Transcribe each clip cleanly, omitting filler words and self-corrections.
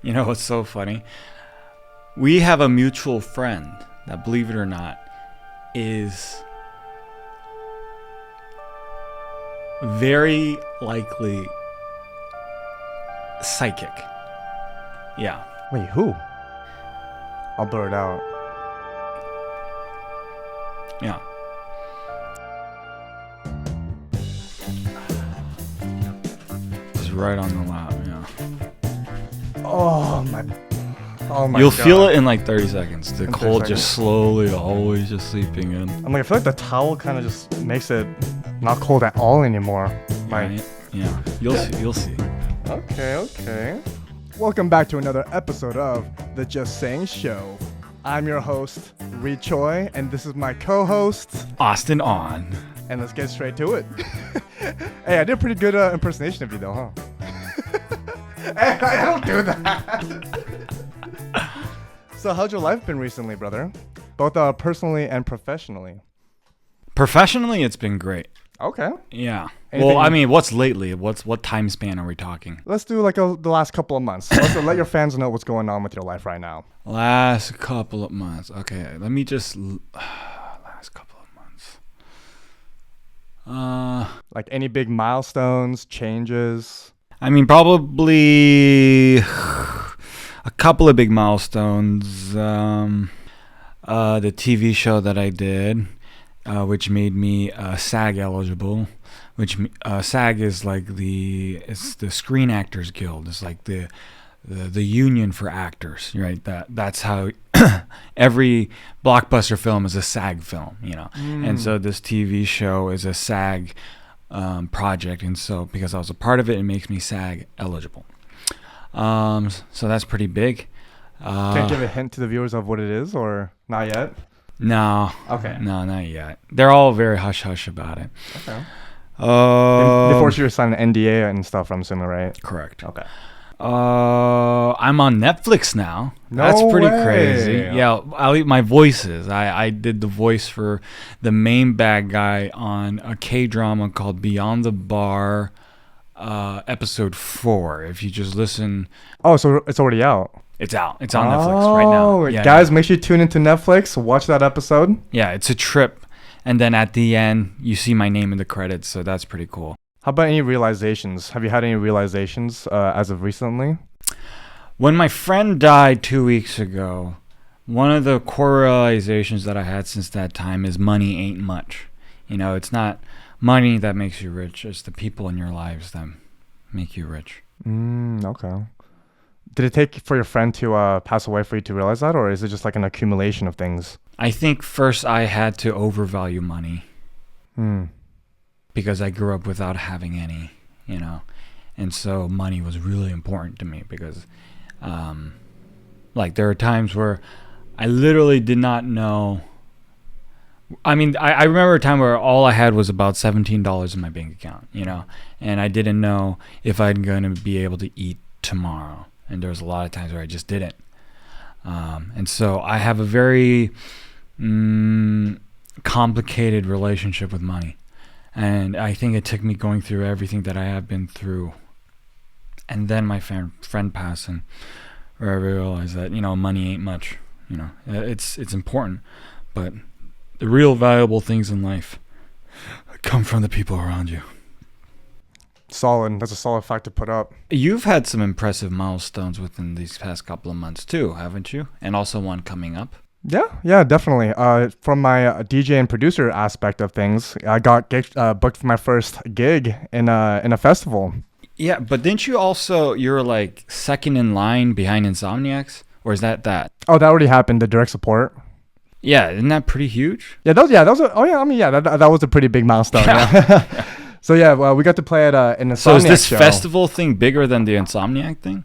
You know what's so funny? We have a mutual friend that, believe it or not, is very likely psychic. Yeah. Wait, who? I'll blur it out. Yeah. It's right on the lap, yeah. Oh my You'll God. feel it in like 30 seconds. The In 30 cold seconds? just slowly, always just seeping in. I'm like, I feel like the towel kind of just makes it not cold at all anymore. Like, Right? Yeah. You'll see. okay. Welcome back to another episode of the Just Sayin Show. I'm your host, Read Choi, and this is my co-host. Austin on. And let's get straight to it. Hey, I did a pretty good impersonation of you though, huh? Hey, I don't do that. So how's your life been recently, brother? Both personally and professionally. Professionally, it's been great. Okay. Yeah. Anything- Well, I mean, what's lately? What time span are we talking? Let's do like the last couple of months. Also, let your fans know what's going on with your life right now. Last couple of months. Okay, let me just last couple of months. Like any big milestones, changes. I mean, probably a couple of big milestones. The TV show that I did, which made me SAG eligible. Which SAG is like it's the Screen Actors Guild. It's like the union for actors, right? That's how every blockbuster film is a SAG film, you know. And so this TV show is a SAG project, and so because I was a part of it, it makes me SAG eligible. So that's pretty big. Can you give a hint to the viewers of what it is, or not yet? No. Okay. No, not yet. They're all very hush hush about it. Okay. They force you to sign an NDA and stuff, I'm assuming, right? Correct. Okay. I'm on Netflix now. No That's pretty way. crazy. Yeah, my voices. I did the voice for the main bad guy on a K-drama called Beyond the Bar, episode 4. If you just listen, Oh, so it's already out. it's out. It's on Netflix right now. Yeah, Guys, make sure you tune into Netflix. Watch that episode. yeah, it's a trip. And then at the end, you see my name in the credits, so that's pretty cool. How about any realizations? Have you had any realizations as of recently? When my friend died 2 weeks ago, one of the core realizations that I had since that time is money ain't much. You know, it's not money that makes you rich. It's the people in your lives that make you rich. Okay. Did it take for your friend to pass away for you to realize that, or is it just like an accumulation of things? I think first I had to overvalue money because I grew up without having any, you know. And so money was really important to me because like there are times where I literally did not know. I mean, I remember a time where all I had was about $17 in my bank account, you know, and I didn't know if I'm going to be able to eat tomorrow. And there was a lot of times where I just didn't. And so I have a very complicated relationship with money. And I think it took me going through everything that I have been through. And then my friend passing, where I realized that, you know, money ain't much. You know, it's important. But the real valuable things in life come from the people around you. Solid. That's a solid fact to put up. You've had some impressive milestones within these past couple of months too, haven't you? And also one coming up. Yeah, definitely. From my DJ and producer aspect of things, I got booked for my first gig in a festival. Yeah, but didn't you're like second in line behind Insomniacs? Or is that? Oh, that already happened. The direct support. Yeah, isn't that pretty huge? Yeah, that was that was a pretty big milestone. Yeah. So yeah, well, we got to play at an Insomniac So is this show. festival thing bigger than the Insomniac thing?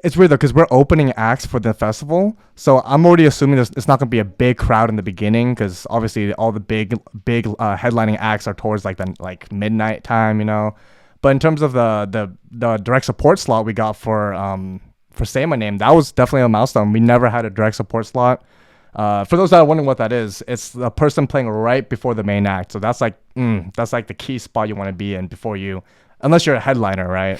It's weird though, because we're opening acts for the festival, so I'm already assuming it's not going to be a big crowd in the beginning, because obviously all the big headlining acts are towards like the midnight time, you know. But in terms of the direct support slot we got for Say My Name, that was definitely a milestone. We never had a direct support slot. For those that are wondering what that is, it's the person playing right before the main act. So that's like the key spot you want to be in before you unless you're a headliner, right?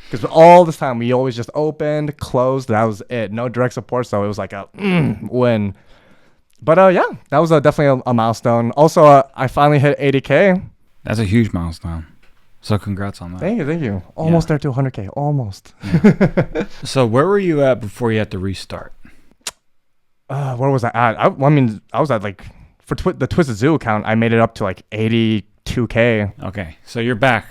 Because all this time we always just opened, closed. That was it. No direct support, so it was like a win. But yeah, that was definitely a milestone. Also, I finally hit 80K. That's a huge milestone. So congrats on that. Thank you. Almost there to 100K. Almost. Yeah. So where were you at before you had to restart? Where was I at? I was at like for the Twisted Zoo account. I made it up to like 82K. Okay, so you're back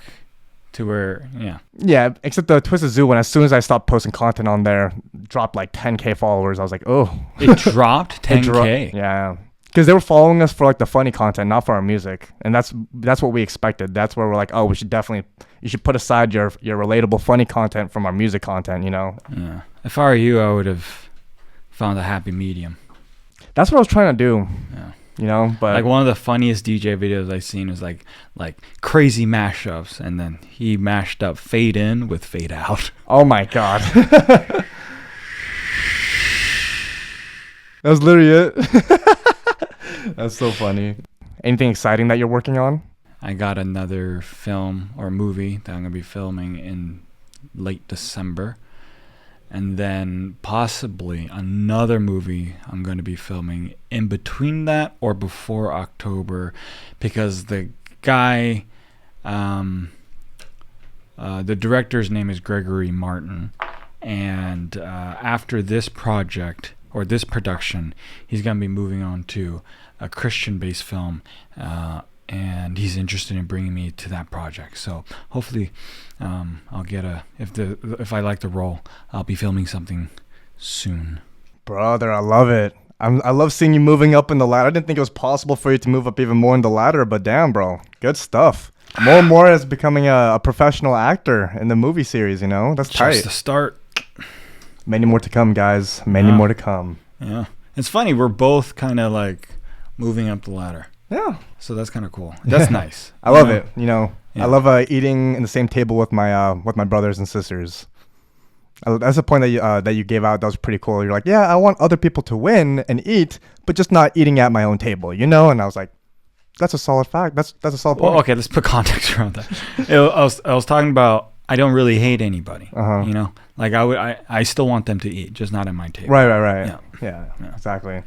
to where, Yeah, except the Twisted Zoo one. As soon as I stopped posting content on there, dropped like 10K followers. I was like, oh, it dropped 10K. Yeah, because they were following us for like the funny content, not for our music, and that's what we expected. That's where we're like, oh, you should put aside your relatable funny content from our music content. Yeah. If I were you, I would have found a happy medium. That's what I was trying to do. Yeah. But like one of the funniest DJ videos I've seen is like crazy mashups, and then he mashed up fade in with fade out. Oh my god. That was literally it. That's so funny. Anything exciting that you're working on? I got another film or movie that I'm going to be filming in late December. And then possibly another movie I'm going to be filming in between that or before October, because the guy, the director's name is Gregory Martin. And after this project or this production, he's going to be moving on to a Christian-based film, and he's interested in bringing me to that project. So hopefully I'll get if I like the role, I'll be filming something soon. Brother, I love it. I love seeing you moving up in the ladder. I didn't think it was possible for you to move up even more in the ladder, but damn, bro, good stuff. More and more as becoming a professional actor in the movie series, That's tight. Just the start. Many more to come, guys. Many more to come. Yeah. It's funny. We're both kind of like moving up the ladder. Yeah. So that's kind of cool. That's nice. I love it. Yeah. I love eating in the same table with my brothers and sisters. That's the point that you gave out. That was pretty cool. You're like, yeah, I want other people to win and eat, but just not eating at my own table, And I was like, that's a solid fact. That's a solid point. Well, okay, let's put context around that. I was talking about I don't really hate anybody. Like I still want them to eat, just not at my table. Right. Yeah, exactly.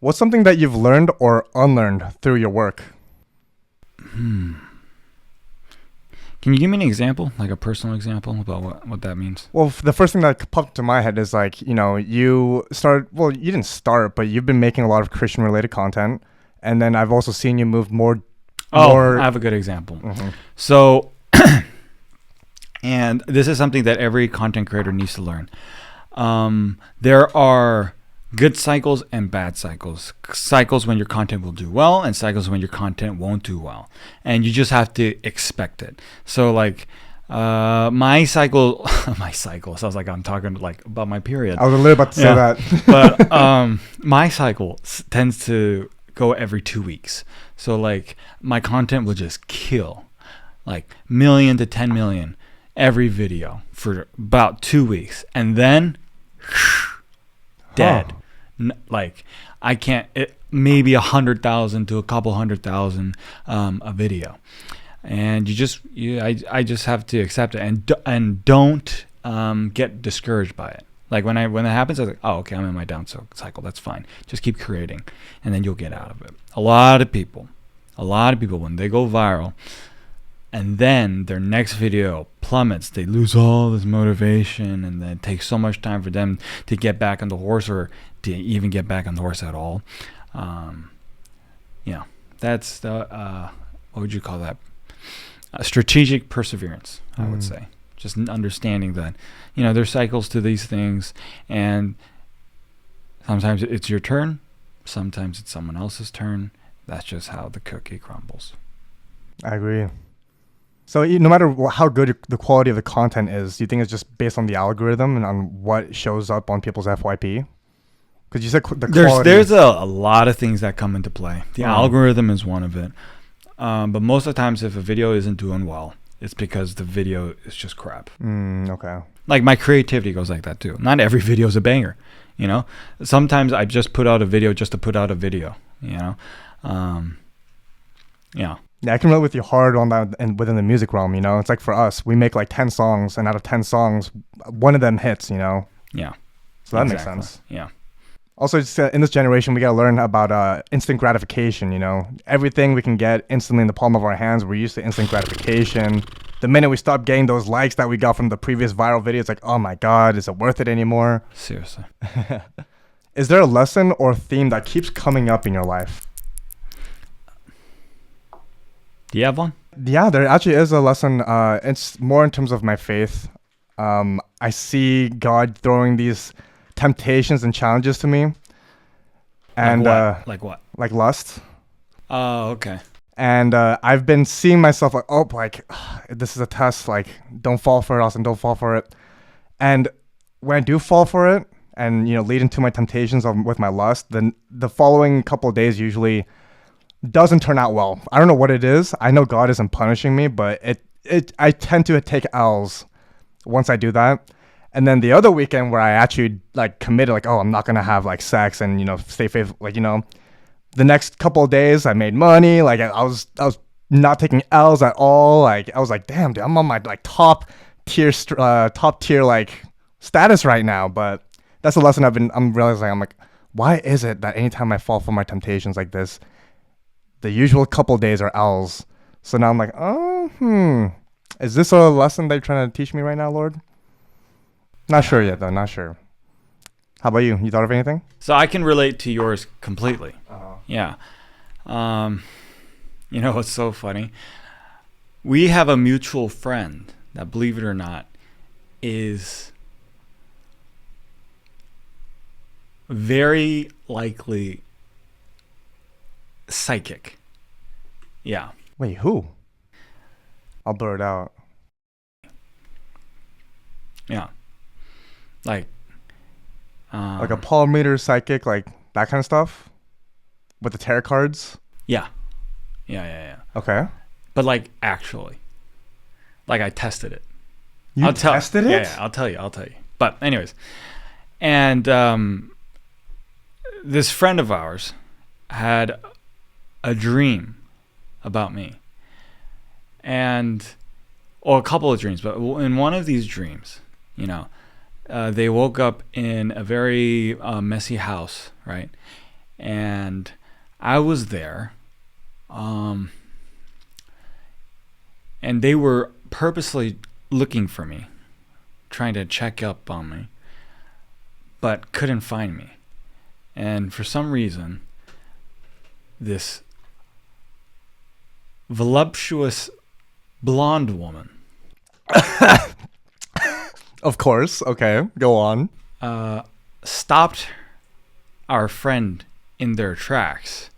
What's something that you've learned or unlearned through your work? Can you give me an example, like a personal example about what that means? Well, the first thing that popped to my head is like, you started, well, you didn't start, but you've been making a lot of Christian related content. And then I've also seen you move more. I have a good example. Mm-hmm. So, and this is something that every content creator needs to learn. There are good cycles and bad cycles. Cycles when your content will do well, and cycles when your content won't do well. And you just have to expect it. So like my cycle sounds like I'm talking like about my period. I was literally about to say that. But my cycle tends to go every 2 weeks. So like my content will just kill like 1 million to 10 million every video for about 2 weeks, and then dead. Like I can't, maybe 100,000 to a couple 100,000 a video, and I just have to accept it and don't get discouraged by it. Like when it happens, I was like, oh, okay, I'm in my down cycle. That's fine. Just keep creating, and then you'll get out of it. A lot of people, when they go viral, and then their next video plummets, they lose all this motivation, and then it takes so much time for them to get back on the horse, or to even get back on the horse at all. That's the what would you call that? Strategic perseverance, I would say. Just understanding that, there's cycles to these things, and sometimes it's your turn, sometimes it's someone else's turn. That's just how the cookie crumbles. I agree. So no matter how good the quality of the content is, do you think it's just based on the algorithm and on what shows up on people's FYP? Because you said the quality. There's a lot of things that come into play. The algorithm is one of it. But most of the times, if a video isn't doing well, it's because the video is just crap. Okay. Like my creativity goes like that too. Not every video is a banger, Sometimes I just put out a video just to put out a video, Yeah. Yeah, I can relate with you hard on that and within the music realm, you know? It's like for us, we make like 10 songs, and out of 10 songs, one of them hits, you know? Yeah. So that makes Exactly. sense. Yeah. Also, just, in this generation, we got to learn about instant gratification, you know? Everything we can get instantly in the palm of our hands. We're used to instant gratification. The minute we stop getting those likes that we got from the previous viral video, it's like, oh my God, is it worth it anymore? Seriously. Is there a lesson or theme that keeps coming up in your life? Do you have one? Yeah, there actually is a lesson. It's more in terms of my faith. I see God throwing these temptations and challenges to me, and Like what? like lust. Oh, okay. And I've been seeing myself like, oh, like this is a test. Like, don't fall for it, Austin. Don't fall for it. And when I do fall for it, and lead into my temptations with my lust, then the following couple of days usually doesn't turn out well. I don't know what it is. I know God isn't punishing me, but I tend to take L's once I do that. And then the other weekend where I actually like committed, like, oh, I'm not gonna have like sex and stay faithful, like the next couple of days I made money. Like I was not taking L's at all. Like I was like, damn, dude, I'm on my like top tier like status right now. But that's a lesson I'm realizing. I'm like, why is it that anytime I fall for my temptations like this, the usual couple of days are L's? So now I'm like, is this a lesson that you're trying to teach me right now, Lord? Not sure yet, though. Not sure. How about you? You thought of anything? So I can relate to yours completely. Yeah. What's so funny? We have a mutual friend that, believe it or not, is very likely psychic. Yeah. Wait, who? I'll blur it out. Yeah. Like a palm reader, psychic, like that kind of stuff? With the tarot cards? Yeah. Okay. But like actually. Like I tested it. You tested it? Yeah, I'll tell you. But anyways. And this friend of ours had a dream about me. Or a couple of dreams, but in one of these dreams, they woke up in a very messy house, right? And I was there, and they were purposely looking for me, trying to check up on me, but couldn't find me. And for some reason, this voluptuous blonde woman Of course. Okay. Go on. stopped our friend in their tracks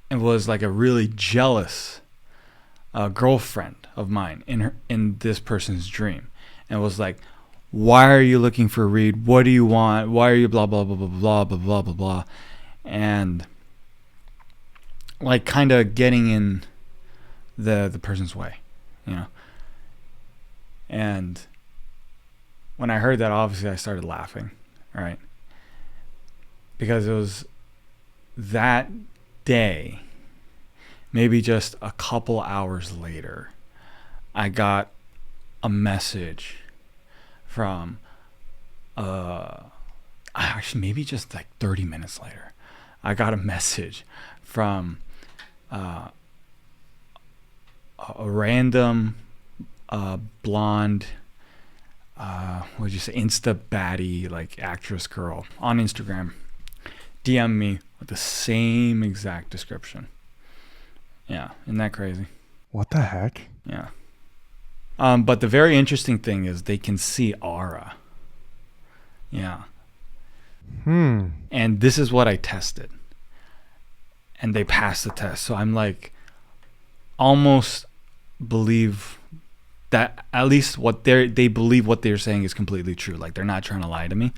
and was like a really jealous girlfriend of mine in this person's dream, and was like, why are you looking for Reed? What do you want? Why are you blah blah blah blah blah blah blah blah blah, and like kind of getting in the person's way, and when I heard that, obviously I started laughing, right? Because it was that day, maybe just a couple hours later, I got a message from, actually maybe just like 30 minutes later, I got a message from a random blonde, what'd you say, Insta baddie, like actress girl on Instagram, DM me with the same exact description. Yeah, isn't that crazy? What the heck? Yeah. But the very interesting thing is they can see aura. Yeah. And this is what I tested. And they passed the test. So I'm like, almost believe that at least what they believe what they're saying is completely true. Like they're not trying to lie to me.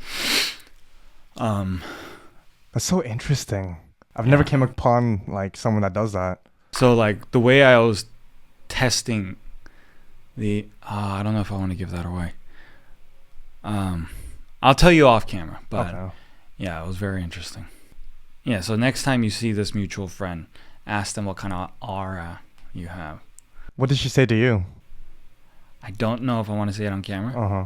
That's so interesting. I've never came upon like someone that does that. So like the way I was testing I don't know if I want to give that away. I'll tell you off camera, but Okay. Yeah, it was very interesting. Yeah, so next time you see this mutual friend, ask them what kind of aura you have. What did she say to you? I don't know if I want to say it on camera. Uh-huh.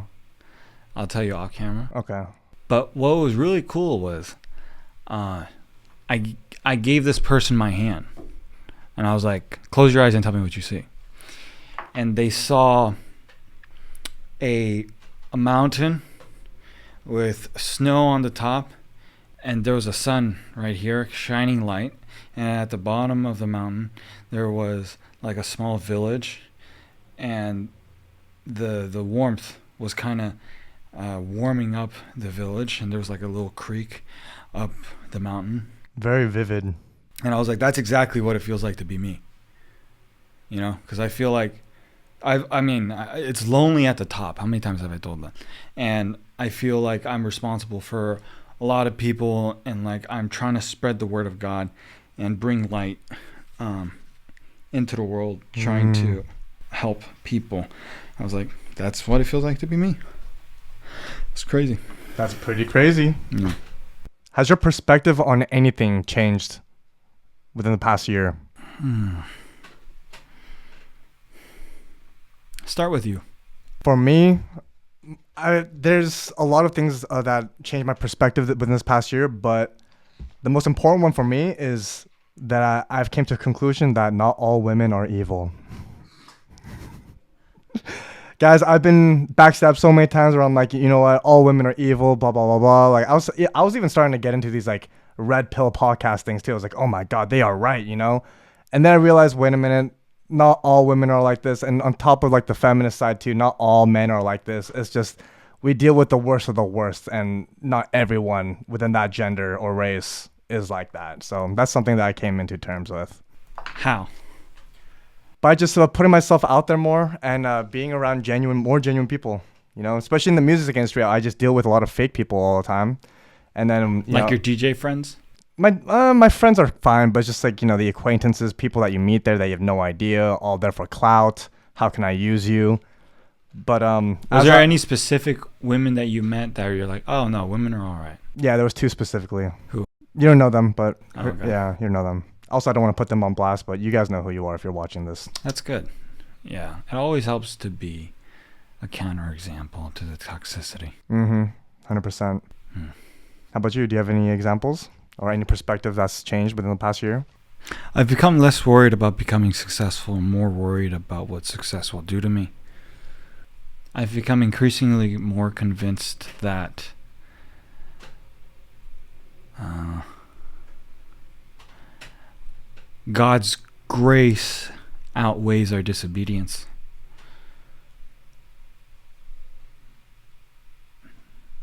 I'll tell you off camera. Okay. But what was really cool was I gave this person my hand. And I was like, close your eyes and tell me what you see. And they saw a mountain with snow on the top. And there was a sun right here, shining light. And at the bottom of the mountain, there was like a small village. And the warmth was kind of warming up the village. And there was like a little creek up the mountain. Very vivid. And I was like, that's exactly what it feels like to be me. You know, because I feel like, it's lonely at the top. How many times have I told that? And I feel like I'm responsible for a lot of people, and like I'm trying to spread the word of God and bring light into the world, trying to help people. I was like, that's what it feels like to be me. It's crazy. That's pretty crazy. Yeah. Has your perspective on anything changed within the past year? Start with you. For me, there's a lot of things that changed my perspective within this past year, but the most important one for me is that I've came to a conclusion that not all women are evil. Guys, I've been backstabbed so many times where I'm like, you know what, all women are evil, blah, blah, blah, blah. Like I was even starting to get into these like red pill podcast things too. I was like, oh my God, they are right, you know? And then I realized, wait a minute, not all women are like this. And on top of like the feminist side too, not all men are like this. It's just, we deal with the worst of the worst, and not everyone within that gender or race is like that. So that's something that I came into terms with. How? By just putting myself out there more and being around more genuine people, you know, especially in the music industry. I just deal with a lot of fake people all the time. And then, like your DJ friends? My friends are fine, but it's just like, you know, the acquaintances, people that you meet there that you have no idea, all there for clout. How can I use you? But was there any specific women that you met that you're like, oh no, women are all right? Yeah, there was two specifically. Who? You don't know them, but okay. Yeah, you know them. Also, I don't want to put them on blast, but you guys know who you are if you're watching this. That's good. Yeah, it always helps to be a counterexample to the toxicity. 100%. How about you? Do you have any examples or any perspective that's changed within the past year? I've become less worried about becoming successful and more worried about what success will do to me. I've become increasingly more convinced that God's grace outweighs our disobedience.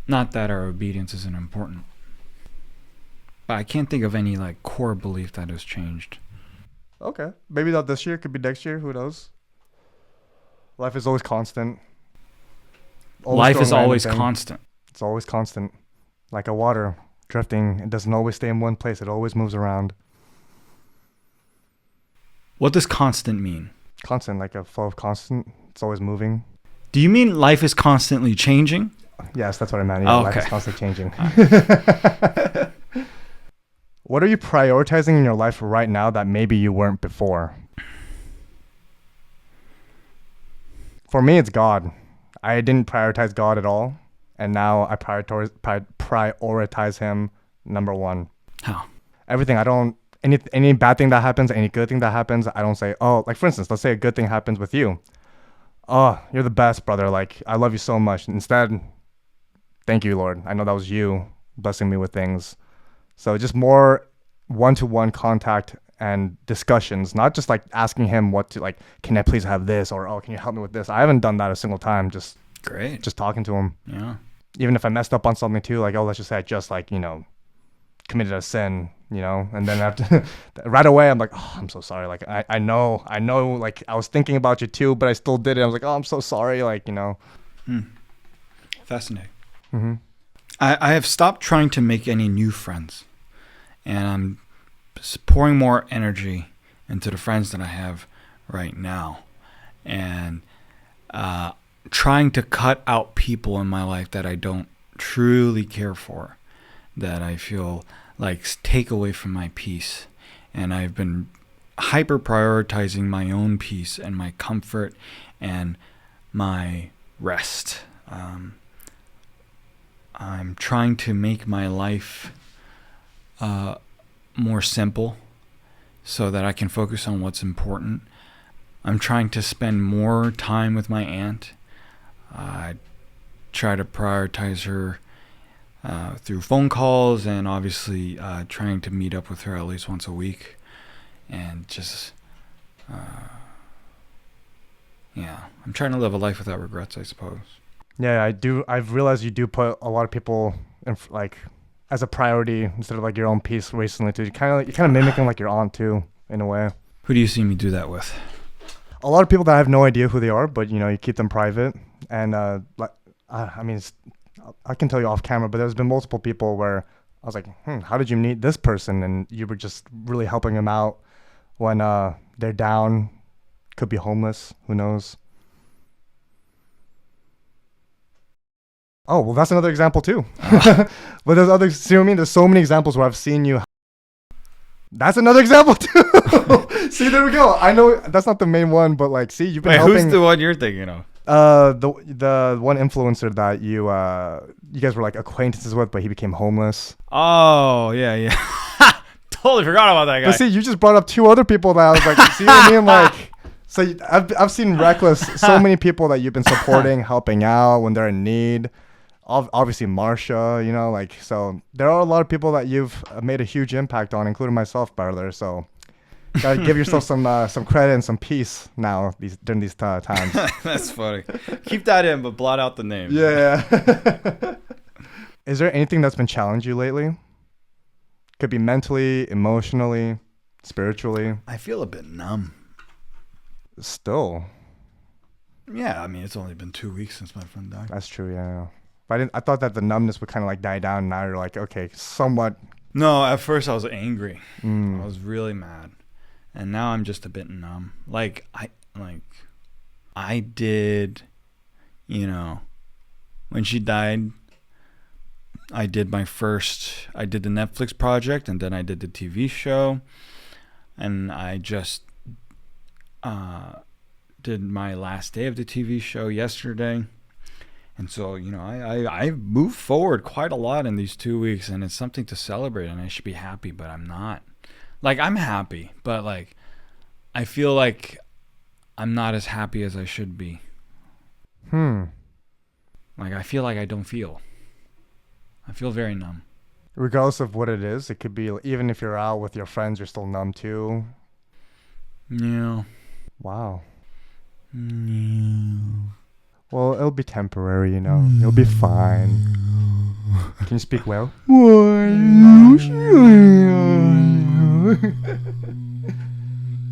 Not that our obedience isn't important, but I can't think of any like core belief that has changed. Okay, maybe not this year. Could be next year. Who knows? Life is always constant. Life is always constant. It's always constant, like a water drifting. It doesn't always stay in one place. It always moves around. What does constant mean? Constant, like a flow of constant. It's always moving. Do you mean life is constantly changing? Yes, that's what I meant. Yeah, okay. Life is constantly changing. What are you prioritizing in your life right now that maybe you weren't before? For me, it's God. I didn't prioritize God at all, and now I prioritize Him number one. How? Everything. I don't any bad thing that happens, any good thing that happens, I don't say, oh, like for instance, let's say a good thing happens with you. Oh, you're the best, brother. Like, I love you so much. Instead, thank you, Lord. I know that was you blessing me with things. So just more one-to-one contact and discussions, not just like asking him what to, like, can I please have this? Or, oh, can you help me with this? I haven't done that a single time. Just talking to him. Yeah. Even if I messed up on something too, like, oh, let's just say I just like, you know, committed a sin, you know, and then after right away, I'm like, oh, I'm so sorry. Like, I know, like, I was thinking about you too, but I still did it. I was like, oh, I'm so sorry. Like, you know. Fascinating. Mm-hmm. I have stopped trying to make any new friends, and I'm pouring more energy into the friends that I have right now, and trying to cut out people in my life that I don't truly care for, that I feel like take away from my peace. And I've been hyper prioritizing my own peace and my comfort and my rest. I'm trying to make my life more simple so that I can focus on what's important. I'm trying to spend more time with my aunt. I try to prioritize her through phone calls, and obviously trying to meet up with her at least once a week. And just, I'm trying to live a life without regrets, I suppose. Yeah, I do. I've realized you do put a lot of people in, like, as a priority instead of like your own peace recently too. You're kind of mimicking like your aunt too, in a way. Who do you see me do that with? A lot of people that I have no idea who they are, but you keep them private. And I mean, I can tell you off camera, but there's been multiple people where I was like, how did you meet this person? And you were just really helping them out when they're down, could be homeless, who knows. Oh, well, that's another example too. But there's others, see what I mean? There's so many examples where I've seen you. That's another example too. See, there we go. I know that's not the main one, but like, see, you've been helping. Who's the one you're thinking of? The one influencer that you guys were like acquaintances with, but he became homeless. Oh, yeah. Totally forgot about that guy. But see, you just brought up two other people that I was like, see what I mean? Like, so I've seen Reckless, so many people that you've been supporting, helping out when they're in need. Obviously Marsha, like, so there are a lot of people that you've made a huge impact on, including myself, brother. So gotta give yourself some credit and some peace now during these times. That's funny. Keep that in, but blot out the name. Yeah. Is there anything that's been challenging you lately? Could be mentally, emotionally, spiritually. I feel a bit numb. Still. Yeah, I mean, it's only been 2 weeks since my friend died. That's true, yeah. But I thought that the numbness would kind of like die down. And now you're like, okay, somewhat. No, at first I was angry. I was really mad. And now I'm just a bit numb. I did, when she died, I did the Netflix project, and then I did the TV show, and I just did my last day of the TV show yesterday. And so, I moved forward quite a lot in these 2 weeks, and it's something to celebrate, and I should be happy, but I'm not. Like, I'm happy, but like, I feel like I'm not as happy as I should be. Like, I feel like I don't feel. I feel very numb. Regardless of what it is, it could be, even if you're out with your friends, you're still numb too. Yeah. Wow. Yeah. Well, it'll be temporary, You'll be fine. Can you speak well?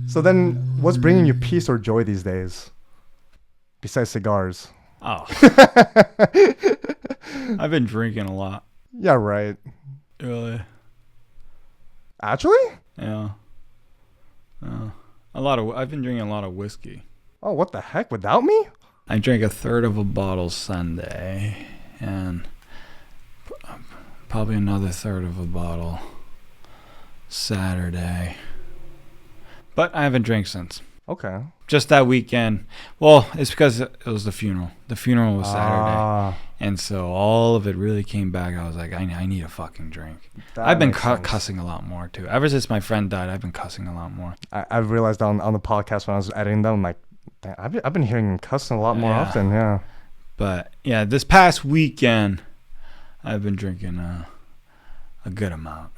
So then, what's bringing you peace or joy these days? Besides cigars. Oh. I've been drinking a lot. Yeah, right. Really? Actually? Yeah. I've been drinking a lot of whiskey. Oh, what the heck? Without me? I drank a third of a bottle Sunday, and probably another third of a bottle Saturday. But I haven't drank since. Okay. Just that weekend. Well, it's because it was the funeral. The funeral was Saturday. And so all of it really came back. I was like, I need a fucking drink. I've been cussing a lot more, too. Ever since my friend died, I've been cussing a lot more. I realized on the podcast when I was editing them, like, I've been hearing him cussing a lot more often, yeah. But, yeah, this past weekend, I've been drinking a good amount.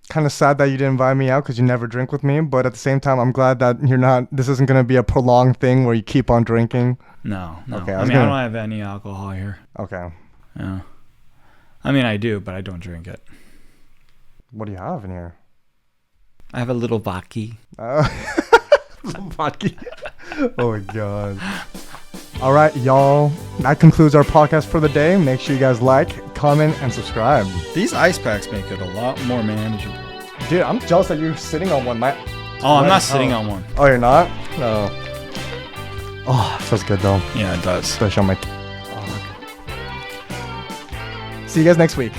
Kind of sad that you didn't invite me out because you never drink with me, but at the same time, I'm glad that this isn't going to be a prolonged thing where you keep on drinking. No. Okay, I don't have any alcohol here. Okay. Yeah. I mean, I do, but I don't drink it. What do you have in here? I have a little vodka. Vodka. Oh my god. All right, y'all. That concludes our podcast for the day. Make sure you guys like, comment, and subscribe. These ice packs make it a lot more manageable. Dude, I'm jealous that you're sitting on one. I'm not sitting on one. Oh, you're not? No. Oh, feels good though. Yeah, it does. Especially on my. See you guys next week.